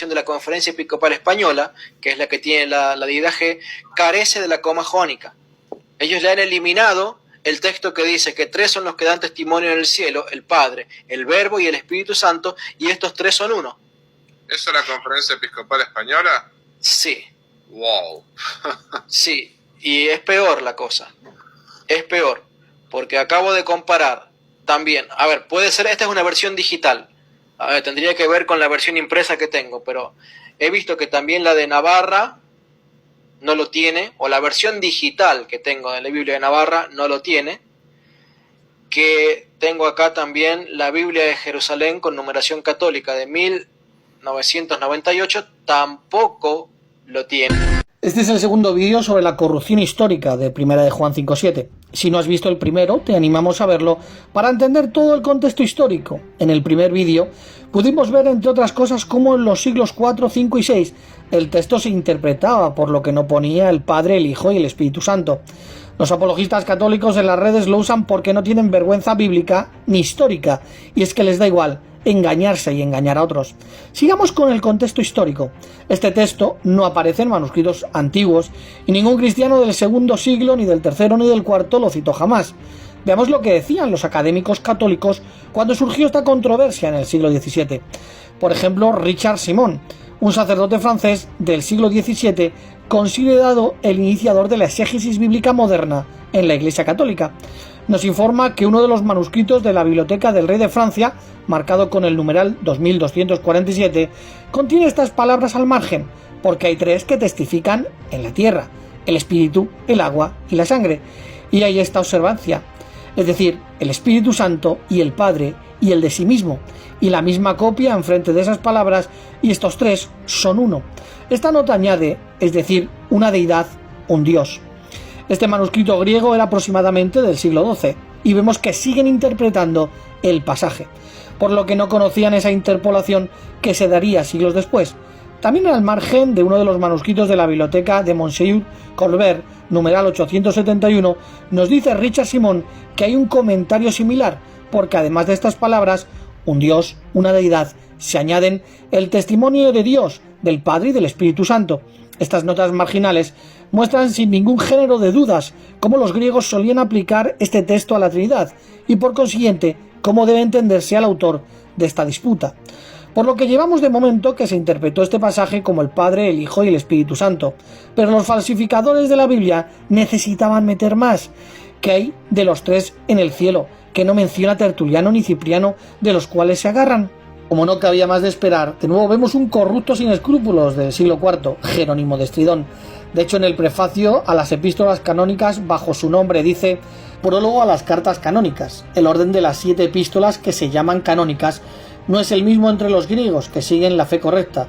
de la Conferencia Episcopal Española, que es la que tiene la deidad G, carece de la coma jónica. Ellos le han eliminado el texto que dice que tres son los que dan testimonio en el cielo: el Padre, el Verbo y el Espíritu Santo, y estos tres son uno. ¿Eso es la Conferencia Episcopal Española? Sí. Wow. Sí, y es peor la cosa. Es peor, porque acabo de comparar también. A ver, puede ser, esta es una versión digital. A ver, tendría que ver con la versión impresa que tengo, pero he visto que también la de Navarra no lo tiene, o la versión digital que tengo de la Biblia de Navarra no lo tiene, que tengo acá también la Biblia de Jerusalén con numeración católica de 1998, tampoco lo tiene. Este es el segundo vídeo sobre la corrupción histórica de Primera de Juan 5.7. Si no has visto el primero, te animamos a verlo para entender todo el contexto histórico. En el primer vídeo pudimos ver, entre otras cosas, cómo en los siglos 4, 5 y 6 el texto se interpretaba por lo que no ponía el Padre, el Hijo y el Espíritu Santo. Los apologistas católicos en las redes lo usan porque no tienen vergüenza bíblica ni histórica, y es que les da igual engañarse y engañar a otros. Sigamos con el contexto histórico. Este texto no aparece en manuscritos antiguos y ningún cristiano del segundo siglo, ni del tercero ni del cuarto lo citó jamás. Veamos lo que decían los académicos católicos cuando surgió esta controversia en el siglo XVII. Por ejemplo, Richard Simon, un sacerdote francés del siglo XVII, considerado el iniciador de la exégesis bíblica moderna en la Iglesia Católica. Nos informa que uno de los manuscritos de la Biblioteca del Rey de Francia, marcado con el numeral 2247, contiene estas palabras al margen, porque hay tres que testifican en la tierra: el Espíritu, el agua y la sangre. Y hay esta observancia, es decir, el Espíritu Santo y el Padre y el de sí mismo, y la misma copia enfrente de esas palabras, y estos tres son uno. Esta nota añade, es decir, una deidad, un Dios. Este manuscrito griego era aproximadamente del siglo XII, y vemos que siguen interpretando el pasaje, por lo que no conocían esa interpolación que se daría siglos después. También al margen de uno de los manuscritos de la biblioteca de Monsieur Colbert, numeral 871, nos dice Richard Simon que hay un comentario similar, porque además de estas palabras, un Dios, una deidad, se añaden el testimonio de Dios, del Padre y del Espíritu Santo. Estas notas marginales muestran sin ningún género de dudas cómo los griegos solían aplicar este texto a la Trinidad y, por consiguiente, cómo debe entenderse al autor de esta disputa. Por lo que llevamos de momento que se interpretó este pasaje como el Padre, el Hijo y el Espíritu Santo. Pero los falsificadores de la Biblia necesitaban meter más. ¿Qué hay de los tres en el cielo, que no menciona Tertuliano ni Cipriano, de los cuales se agarran? Como no cabía más de esperar, de nuevo vemos un corrupto sin escrúpulos del siglo IV, Jerónimo de Estridón. De hecho, en el prefacio a las epístolas canónicas, bajo su nombre, dice: prólogo a las cartas canónicas. El orden de las 7 epístolas que se llaman canónicas no es el mismo entre los griegos, que siguen la fe correcta,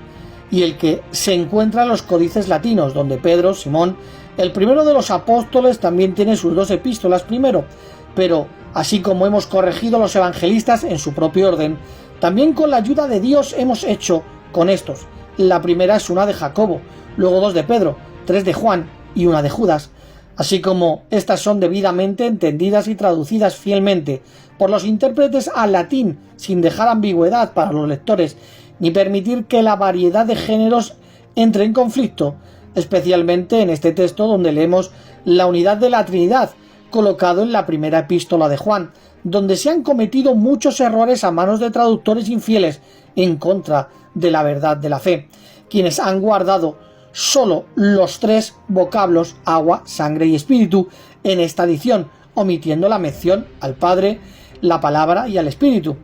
y el que se encuentra en los códices latinos, donde Pedro, Simón, el primero de los apóstoles, también tiene sus 2 epístolas primero, pero así como hemos corregido a los evangelistas en su propio orden, también con la ayuda de Dios hemos hecho con estos. La primera es una de Jacobo, luego 2 de Pedro, 3 de Juan y una de Judas, así como estas son debidamente entendidas y traducidas fielmente por los intérpretes al latín, sin dejar ambigüedad para los lectores, ni permitir que la variedad de géneros entre en conflicto, especialmente en este texto donde leemos la unidad de la Trinidad, colocado en la primera epístola de Juan, donde se han cometido muchos errores a manos de traductores infieles en contra de la verdad de la fe, quienes han guardado solo los 3 vocablos agua, sangre y espíritu en esta edición, omitiendo la mención al Padre, la Palabra y al Espíritu,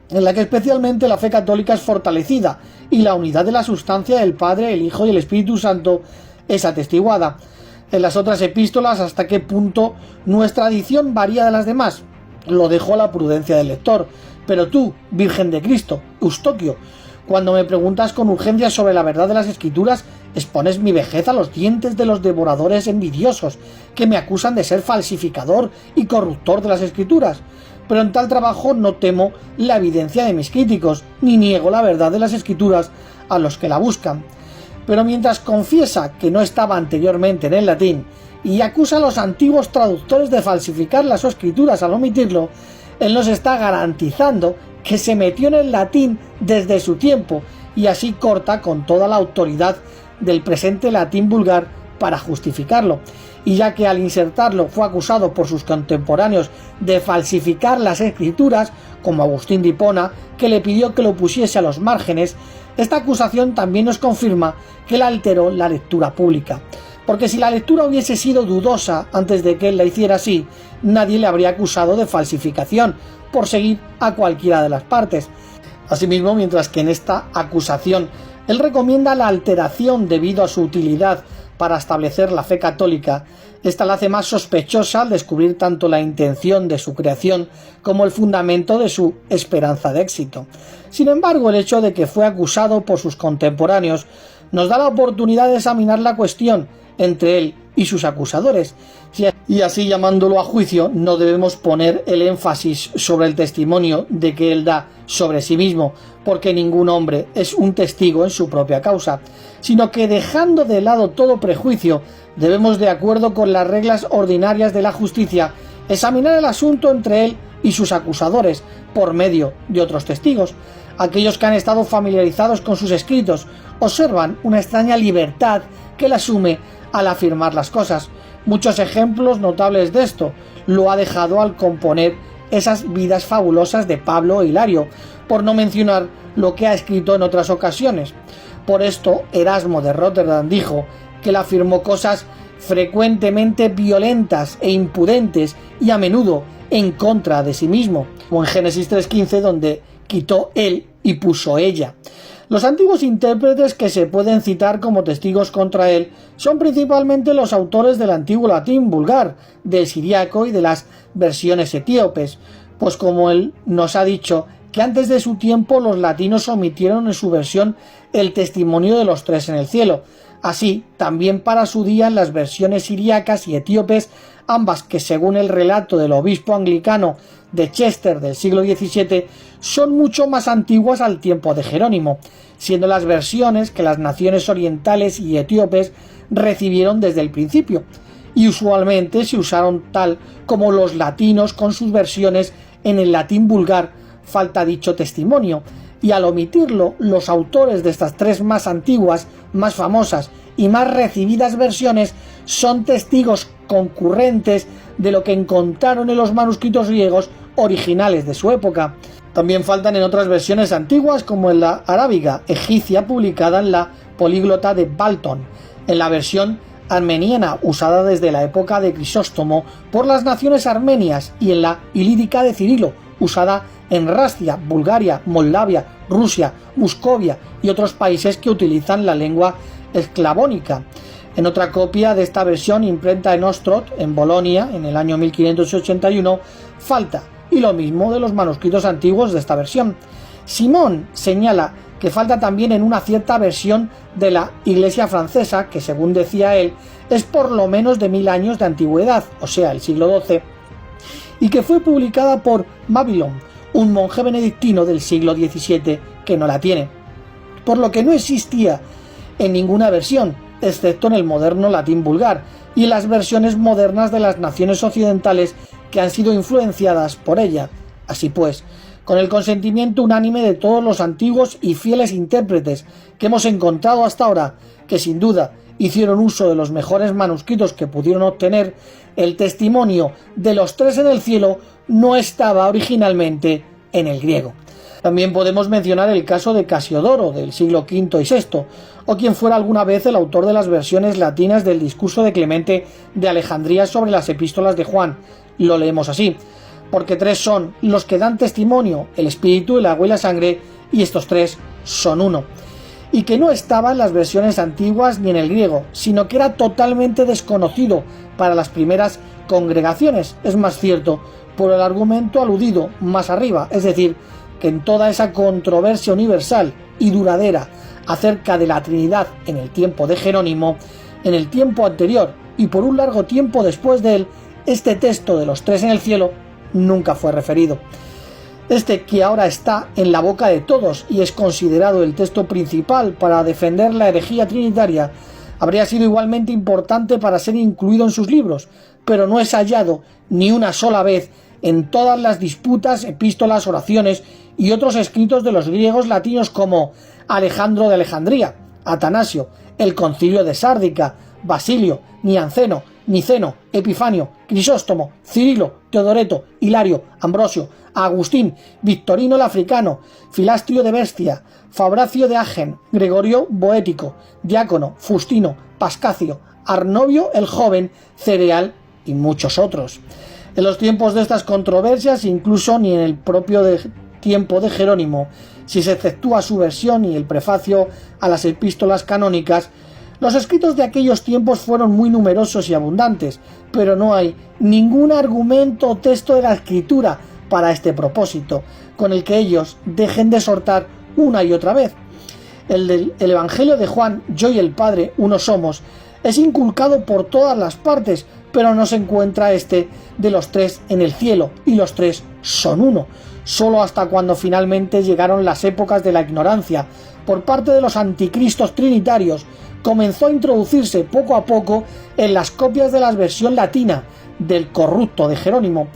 en la que especialmente la fe católica es fortalecida y la unidad de la sustancia del Padre, el Hijo y el Espíritu Santo es atestiguada. En las otras epístolas, hasta qué punto nuestra edición varía de las demás, lo dejo a la prudencia del lector. Pero tú, Virgen de Cristo, Eustoquio, cuando me preguntas con urgencia sobre la verdad de las Escrituras, expones mi vejez a los dientes de los devoradores envidiosos, que me acusan de ser falsificador y corruptor de las Escrituras. Pero en tal trabajo no temo la evidencia de mis críticos, ni niego la verdad de las Escrituras a los que la buscan. Pero mientras confiesa que no estaba anteriormente en el latín y acusa a los antiguos traductores de falsificar las Escrituras al omitirlo, él nos está garantizando que se metió en el latín desde su tiempo y así corta con toda la autoridad del presente latín vulgar para justificarlo. Y ya que al insertarlo fue acusado por sus contemporáneos de falsificar las escrituras, como Agustín de Hipona, que le pidió que lo pusiese a los márgenes, esta acusación también nos confirma que él alteró la lectura pública. Porque si la lectura hubiese sido dudosa antes de que él la hiciera así, nadie le habría acusado de falsificación, por seguir a cualquiera de las partes. Asimismo, mientras que en esta acusación él recomienda la alteración debido a su utilidad para establecer la fe católica, esta la hace más sospechosa al descubrir tanto la intención de su creación como el fundamento de su esperanza de éxito. Sin embargo, el hecho de que fue acusado por sus contemporáneos nos da la oportunidad de examinar la cuestión entre él y sus acusadores, y así llamándolo a juicio no debemos poner el énfasis sobre el testimonio de que él da sobre sí mismo, porque ningún hombre es un testigo en su propia causa, sino que dejando de lado todo prejuicio, debemos, de acuerdo con las reglas ordinarias de la justicia, examinar el asunto entre él y sus acusadores por medio de otros testigos. Aquellos que han estado familiarizados con sus escritos observan una extraña libertad que él asume al afirmar las cosas. Muchos ejemplos notables de esto lo ha dejado al componer esas vidas fabulosas de Pablo e Hilario, por no mencionar lo que ha escrito en otras ocasiones. Por esto, Erasmo de Rotterdam dijo que él afirmó cosas frecuentemente violentas e impudentes y a menudo en contra de sí mismo, como en Génesis 3:15, donde quitó él y puso ella. Los antiguos intérpretes que se pueden citar como testigos contra él son principalmente los autores del antiguo latín vulgar, del siriaco y de las versiones etíopes, pues como él nos ha dicho que antes de su tiempo los latinos omitieron en su versión el testimonio de los tres en el cielo. Así, también para su día en las versiones siriacas y etíopes, ambas que según el relato del obispo anglicano de Chester del siglo XVII son mucho más antiguas al tiempo de Jerónimo, siendo las versiones que las naciones orientales y etíopes recibieron desde el principio, y usualmente se usaron tal como los latinos con sus versiones en el latín vulgar falta dicho testimonio, y al omitirlo, los autores de estas tres más antiguas, más famosas y más recibidas versiones son testigos concurrentes de lo que encontraron en los manuscritos griegos originales de su época. También faltan en otras versiones antiguas, como en la arábiga egipcia publicada en la políglota de Balton, en la versión armeniana usada desde la época de Crisóstomo por las naciones armenias y en la ilírica de Cirilo, usada en Rascia, Bulgaria, Moldavia, Rusia, Muscovia y otros países que utilizan la lengua esclavónica. En otra copia de esta versión, imprenta en Ostrog, en Bolonia, en el año 1581, falta, y lo mismo de los manuscritos antiguos de esta versión. Simón señala que falta también en una cierta versión de la Iglesia francesa, que según decía él, es por lo menos de 1000 años de antigüedad, o sea, el siglo XII, y que fue publicada por Babylon, un monje benedictino del siglo XVII que no la tiene, por lo que no existía en ninguna versión, excepto en el moderno latín vulgar y en las versiones modernas de las naciones occidentales que han sido influenciadas por ella. Así pues, con el consentimiento unánime de todos los antiguos y fieles intérpretes que hemos encontrado hasta ahora, que sin duda hicieron uso de los mejores manuscritos que pudieron obtener, el testimonio de los tres en el cielo no estaba originalmente en el griego. También podemos mencionar el caso de Casiodoro del siglo V y VI, o quien fuera alguna vez el autor de las versiones latinas del discurso de Clemente de Alejandría sobre las epístolas de Juan. Lo leemos así: porque tres son los que dan testimonio, el espíritu, el agua y la sangre, y estos tres son uno. Y que no estaba en las versiones antiguas ni en el griego, sino que era totalmente desconocido para las primeras congregaciones. Es más cierto por el argumento aludido más arriba, es decir, que en toda esa controversia universal y duradera acerca de la Trinidad en el tiempo de Jerónimo, en el tiempo anterior y por un largo tiempo después de él, este texto de los tres en el cielo nunca fue referido. Este, que ahora está en la boca de todos y es considerado el texto principal para defender la herejía trinitaria, habría sido igualmente importante para ser incluido en sus libros, pero no es hallado ni una sola vez en todas las disputas, epístolas, oraciones y otros escritos de los griegos latinos como Alejandro de Alejandría, Atanasio, el Concilio de Sárdica, Basilio, Nianceno, Niceno, Epifanio, Crisóstomo, Cirilo, Teodoreto, Hilario, Ambrosio, Agustín, Victorino el Africano, Filastrio de Bestia, Fabracio de Agen, Gregorio Boético, Diácono, Fustino, Pascacio, Arnovio el Joven, Cereal y muchos otros. En los tiempos de estas controversias, incluso ni en el propio tiempo de Jerónimo, si se exceptúa su versión y el prefacio a las epístolas canónicas, los escritos de aquellos tiempos fueron muy numerosos y abundantes, pero no hay ningún argumento o texto de la Escritura para este propósito, con el que ellos dejen de exhortar una y otra vez. El Evangelio de Juan, yo y el Padre uno somos, es inculcado por todas las partes, pero no se encuentra este de los tres en el cielo, y los tres son uno, solo hasta cuando finalmente llegaron las épocas de la ignorancia por parte de los anticristos trinitarios, comenzó a introducirse poco a poco en las copias de la versión latina del corrupto de Jerónimo.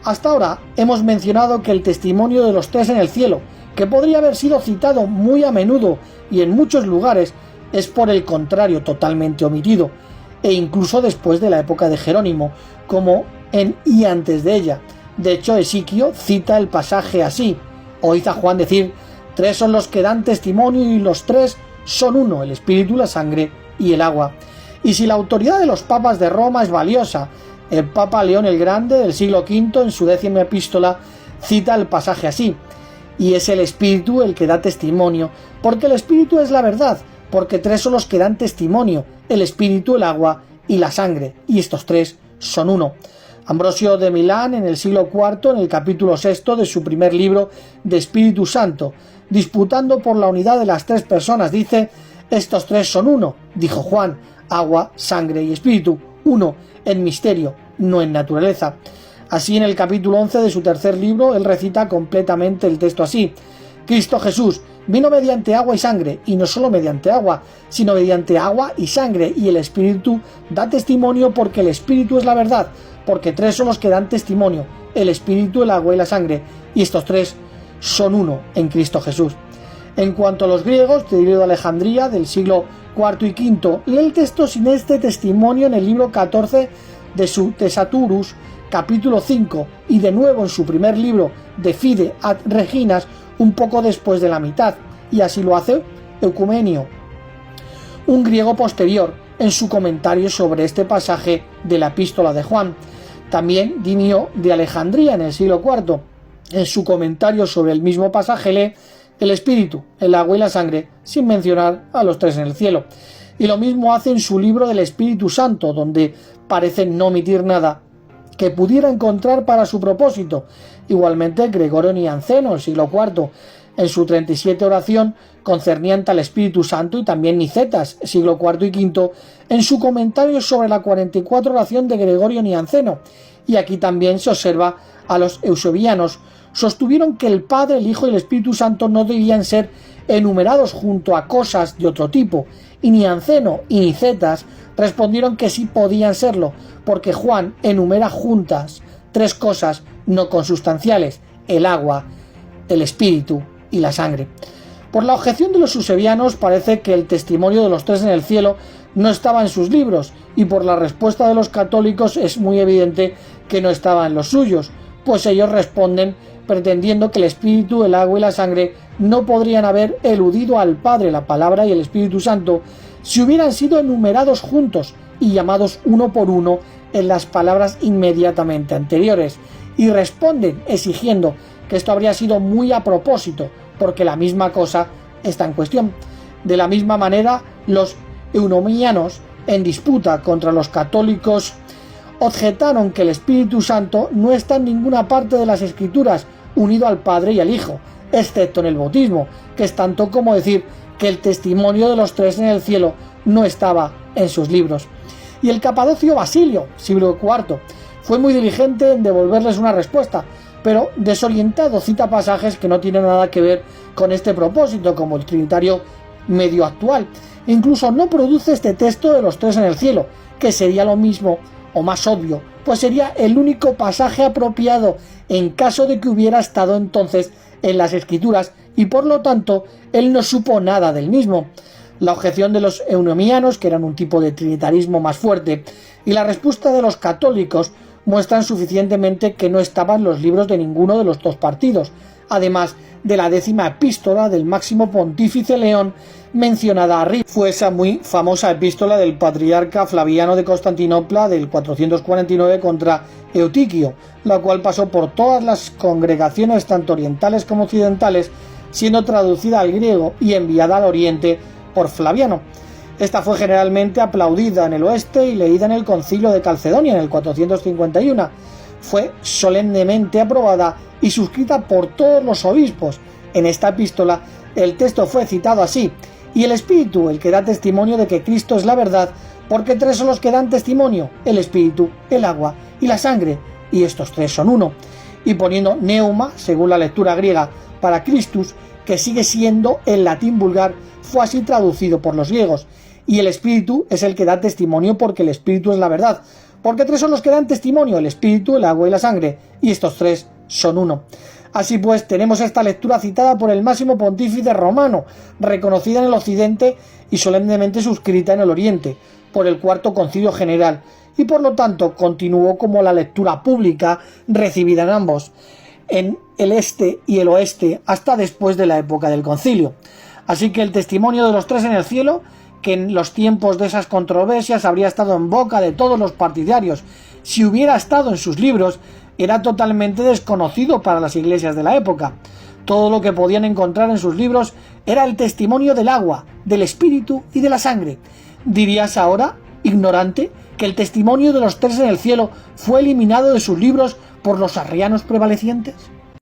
Hasta ahora hemos mencionado que el testimonio de los tres en el cielo, que podría haber sido citado muy a menudo y en muchos lugares, es por el contrario totalmente omitido, e incluso después de la época de Jerónimo, como en y antes de ella. De hecho, Esiquio cita el pasaje así: oíd a Juan decir, tres son los que dan testimonio y los tres son uno, el espíritu, la sangre y el agua. Y si la autoridad de los papas de Roma es valiosa, el Papa León el Grande del siglo V en su 10ª epístola cita el pasaje así: y es el espíritu el que da testimonio, porque el espíritu es la verdad, porque tres son los que dan testimonio, el espíritu, el agua y la sangre, y estos tres son uno. Ambrosio de Milán en el siglo IV, en el capítulo 6 de su primer libro de Espíritu Santo, disputando por la unidad de las tres personas, dice: estos tres son uno, dijo Juan, agua, sangre y espíritu, uno en misterio, no en naturaleza. Así, en el capítulo 11 de su tercer libro, él recita completamente el texto así: Cristo Jesús vino mediante agua y sangre, y no solo mediante agua, sino mediante agua y sangre, y el Espíritu da testimonio, porque el Espíritu es la verdad, porque tres son los que dan testimonio, el Espíritu, el agua y la sangre, y estos tres son uno en Cristo Jesús. En cuanto a los griegos, Teódoreto de Alejandría del siglo IV y V, lee el texto sin este testimonio en el libro 14 de su Tesaturus, capítulo 5, y de nuevo en su primer libro de Fide ad Reginas, un poco después de la mitad, y así lo hace Eucumenio, un griego posterior, en su comentario sobre este pasaje de la epístola de Juan. También Dinio de Alejandría en el siglo IV, en su comentario sobre el mismo pasaje, lee el espíritu, el agua y la sangre, sin mencionar a los tres en el cielo. Y lo mismo hace en su libro del Espíritu Santo, donde parece no omitir nada que pudiera encontrar para su propósito. Igualmente Gregorio Nianceno, el siglo IV, en su 37 oración concerniente al Espíritu Santo, y también Nicetas, siglo IV y V, en su comentario sobre la 44 oración de Gregorio Nianceno. Y aquí también se observa a los eusebianos. Sostuvieron que el Padre, el Hijo y el Espíritu Santo no debían ser enumerados junto a cosas de otro tipo, y Nianceno y Nicetas respondieron que sí podían serlo, porque Juan enumera juntas tres cosas no consustanciales: el agua, el espíritu y la sangre. Por la objeción de los eusebianos parece que el testimonio de los tres en el cielo no estaba en sus libros, y por la respuesta de los católicos es muy evidente que no estaba en los suyos, pues ellos responden pretendiendo que el espíritu, el agua y la sangre no podrían haber eludido al Padre, la palabra y el Espíritu Santo si hubieran sido enumerados juntos y llamados uno por uno en las palabras inmediatamente anteriores, y responden exigiendo que esto habría sido muy a propósito, porque la misma cosa está en cuestión. De la misma manera, los eunomianos, en disputa contra los católicos, objetaron que el Espíritu Santo no está en ninguna parte de las Escrituras unido al Padre y al Hijo, excepto en el bautismo, que es tanto como decir que el testimonio de los tres en el cielo no estaba en sus libros. Y el capadocio Basilio, siglo IV, fue muy diligente en devolverles una respuesta, pero desorientado cita pasajes que no tienen nada que ver con este propósito, como el trinitario medio actual. Incluso no produce este texto de los tres en el cielo, que sería lo mismo o más obvio, pues sería el único pasaje apropiado en caso de que hubiera estado entonces en las Escrituras y por lo tanto él no supo nada del mismo. La objeción de los eunomianos, que eran un tipo de trinitarismo más fuerte, y la respuesta de los católicos muestran suficientemente que no estaban los libros de ninguno de los dos partidos, además de la 10ª epístola del máximo pontífice León mencionada arriba. Fue esa muy famosa epístola del patriarca Flaviano de Constantinopla del 449 contra Eutiquio, la cual pasó por todas las congregaciones tanto orientales como occidentales, siendo traducida al griego y enviada al oriente por Flaviano. Esta fue generalmente aplaudida en el oeste y leída en el Concilio de Calcedonia en el 451. Fue solemnemente aprobada y suscrita por todos los obispos. En esta epístola el texto fue citado así: y el Espíritu, el que da testimonio de que Cristo es la verdad, porque 3 son los que dan testimonio: el Espíritu, el agua y la sangre, y estos 3 son uno. Y poniendo neuma, según la lectura griega, para Christus, que sigue siendo el latín vulgar, fue así traducido por los griegos. Y el Espíritu es el que da testimonio porque el Espíritu es la verdad, porque 3 son los que dan testimonio: el Espíritu, el agua y la sangre, y estos 3 son uno. Así pues, tenemos esta lectura citada por el máximo pontífice romano, reconocida en el occidente y solemnemente suscrita en el oriente, por el Cuarto Concilio General, y por lo tanto continuó como la lectura pública recibida en ambos, en el este y el oeste, hasta después de la época del concilio. Así que el testimonio de los 3 en el cielo, que en los tiempos de esas controversias habría estado en boca de todos los partidarios, si hubiera estado en sus libros, era totalmente desconocido para las iglesias de la época. Todo lo que podían encontrar en sus libros era el testimonio del agua, del espíritu y de la sangre. ¿Dirías ahora, ignorante, que el testimonio de los 3 en el cielo fue eliminado de sus libros por los arrianos prevalecientes?